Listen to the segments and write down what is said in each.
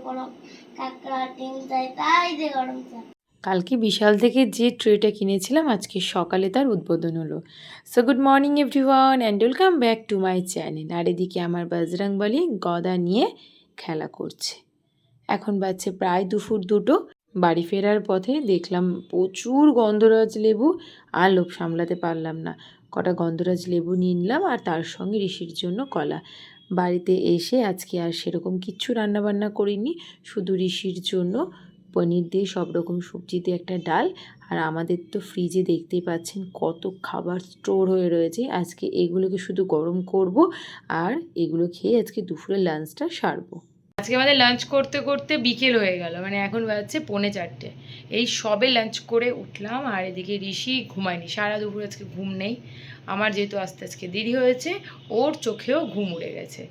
কোনো কাঁকড়া ডিম চাই, তাই যে গরম চা। কালকে বিশাল থেকে যে ট্রেটা কিনেছিলাম আজকে সকালে তার উদ্বোধন হলো। So good morning everyone and welcome back to my channel. আর এদিকে আমার বজরংবলী গদা নিয়ে খেলা করছে। এখন বাজছে প্রায় দুপুর 2টো। বাড়ি ফেরার পথে দেখলাম প্রচুর গন্ধরাজ লেবু, আর লোভ সামলাতে পারলাম না, কটা গন্ধরাজ লেবু নিয়ে নিলাম আর তার সঙ্গে ঋষির জন্য কলা। বাড়িতে এসে আজকে আর সেরকম কিচ্ছু রান্নাবান্না করিনি, শুধু ঋষির জন্য পনির দিয়ে সব রকম সবজি দিয়ে একটা ডাল। আর আমাদের তো ফ্রিজে দেখতেই পাচ্ছেন কত খাবার স্টোর হয়ে রয়েছে, আজকে এগুলোকে শুধু গরম করব আর এগুলো খেয়ে আজকে দুপুরের লাঞ্চটা সারবো। আজকে আমাদের লাঞ্চ করতে করতে বিকেল হয়ে গেল, মানে এখন বাজছে 3:45। এই সবে লাঞ্চ করে উঠলাম আর এদিকে ঋষি ঘুমায়নি, সারা দুপুর আজকে ঘুম নেই। আমার যেহেতু আস্তে আজকে দেরি হয়েছে, ওর চোখেও ঘুম উড়ে গেছে,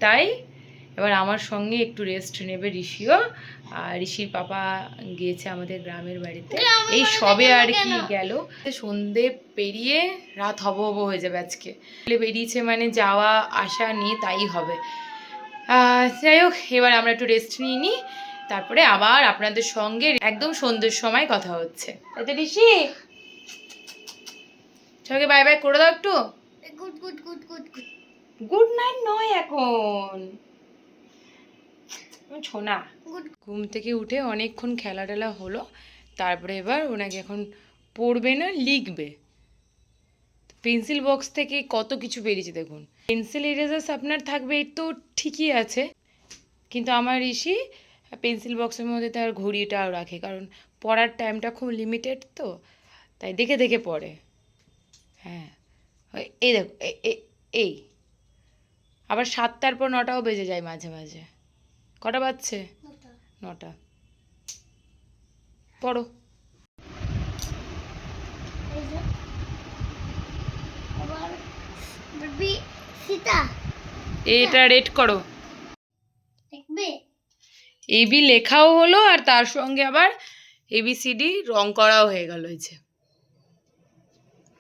তাই এবার আমার সঙ্গে একটু রেস্ট নেবে ঋষিও। আর ঋষির পাপা গিয়েছে আমাদের গ্রামের বাড়িতে, এই সবে আর কি গেল। সন্ধে পেরিয়ে রাত হব হব হয়ে যাবে আজকে, বেরিয়েছে মানে যাওয়া আসা নিয়ে তাই হবে। যাই হোক, এবার আমরা একটু রেস্ট নিয়ে নিই, তারপরে আবার আপনাদের সঙ্গে একদম সন্ধ্যের সময় কথা হচ্ছে। তাই ঋষি, সবাইকে বাই বাই করে দাও একটু। Good good good good good. Good night নয় এখন, ছোনা। ঘুম থেকে উঠে অনেকক্ষণ খেলা টেলা হলো, তারপরে এবার ওনাকে এখন পড়বে না, লিখবে। পেন্সিল বক্স থেকে কত কিছু বেরিয়েছে দেখুন। পেন্সিল ইরেজার্স আপনার থাকবে এই তো ঠিকই আছে, কিন্তু আমার ঋষি পেন্সিল বক্সের মধ্যে তার ঘড়িটাও রাখে, কারণ পড়ার টাইমটা খুব লিমিটেড, তো তাই দেখে দেখে পড়ে। হ্যাঁ, এই দেখো, এই আবার 7টার পর 9টাও বেজে যায় মাঝে মাঝে। কটা বাজছে? 9টা। পড়ো। এটা রেড করো। এবি লেখাও হলো আর তার সঙ্গে আবার ABCD রং করাও হয়ে গেল। হয়েছে,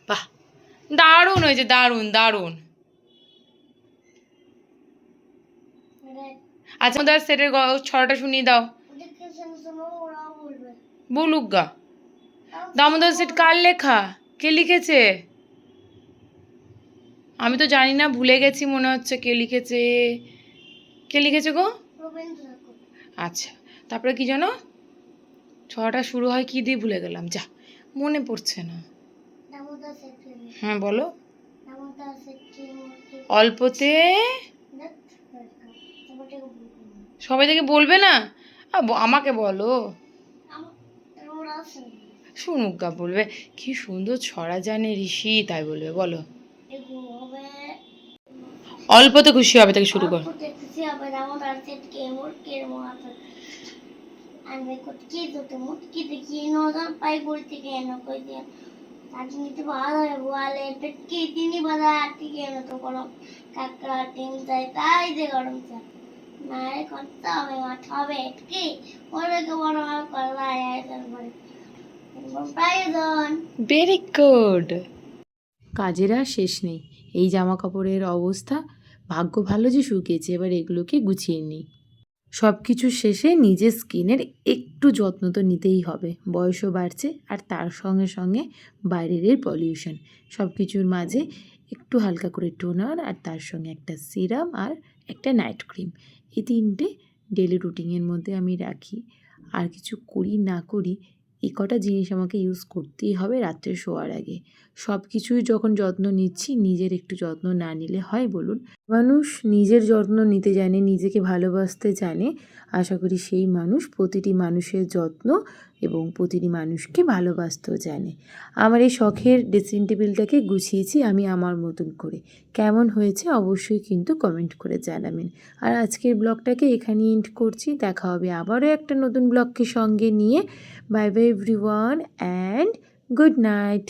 বাহ, দারুণ হয়েছে, দারুণ দারুণ। আচ্ছা, আমাদের সেটের ছড়াটা শুনিয়ে দাও। বলুক গা। দামোদর সেট কার লেখা? কে লিখেছে? আমি তো জানি না, ভুলে গেছি মনে হচ্ছে কে লিখেছে। কে লিখেছে গো? আচ্ছা, তারপরে কি জানো, ছড়াটা শুরু হয় কি দিয়ে ভুলে গেলাম, যা মনে পড়ছে না। হ্যাঁ বলো। অল্পতে সবাই থেকে বলবে না, আমাকে বলো। শুনুক গা, বলবে কি সুন্দর ছড়া জানে ঋষি, তাই বলবে। বলো। অল্পতে খুশি হবে থেকে শুরু কর। কাঁকড়া ডিম চাই, তাই যে গরম চা। নারে করতে হবে মাঠ হবে কি ওরে বড় কলাই আয়োজন করে প্রয়োজন। Very good. কাজের আর শেষ নেই, এই জামা কাপড়ের অবস্থা, ভাগ্য ভালো যে শুকিয়েছে, এবার এগুলোকে গুছিয়ে নিই। সব কিছু শেষে নিজের স্কিনের একটু যত্ন তো নিতেই হবে, বয়সও বাড়ছে আর তার সঙ্গে সঙ্গে বাইরের পলিউশন, সব কিছুর মাঝে একটু হালকা করে টোনার আর তার সঙ্গে একটা সিরাম আর একটা নাইট ক্রিম, এই 3টে ডেলি রুটিনের মধ্যে আমি রাখি। আর কিছু করি না করি, এই কটা জিনিস আমাকে ইউজ করতেই হবে রাত্রে শোয়ার আগে। সব কিছুই যখন যত্ন নিচ্ছি, নিজের একটু যত্ন না নিলে হয় বলুন? মানুষ নিজের যত্ন নিতে জানে, নিজেকে ভালোবাসতে জানে, আশা করি সেই মানুষ প্রতিটি মানুষের যত্ন এবং প্রতিটি মানুষকে ভালোবাসতেও জানে। আমার এই শখের ড্রেসিং টেবিলটাকে গুছিয়েছি আমি আমার মতন করে, কেমন হয়েছে অবশ্যই কিন্তু কমেন্ট করে জানাবেন। আর আজকের ব্লগটাকে এখানে এন্ড করছি, দেখা হবে আবারও একটা নতুন ব্লগকে সঙ্গে নিয়ে। Bye bye everyone and good night.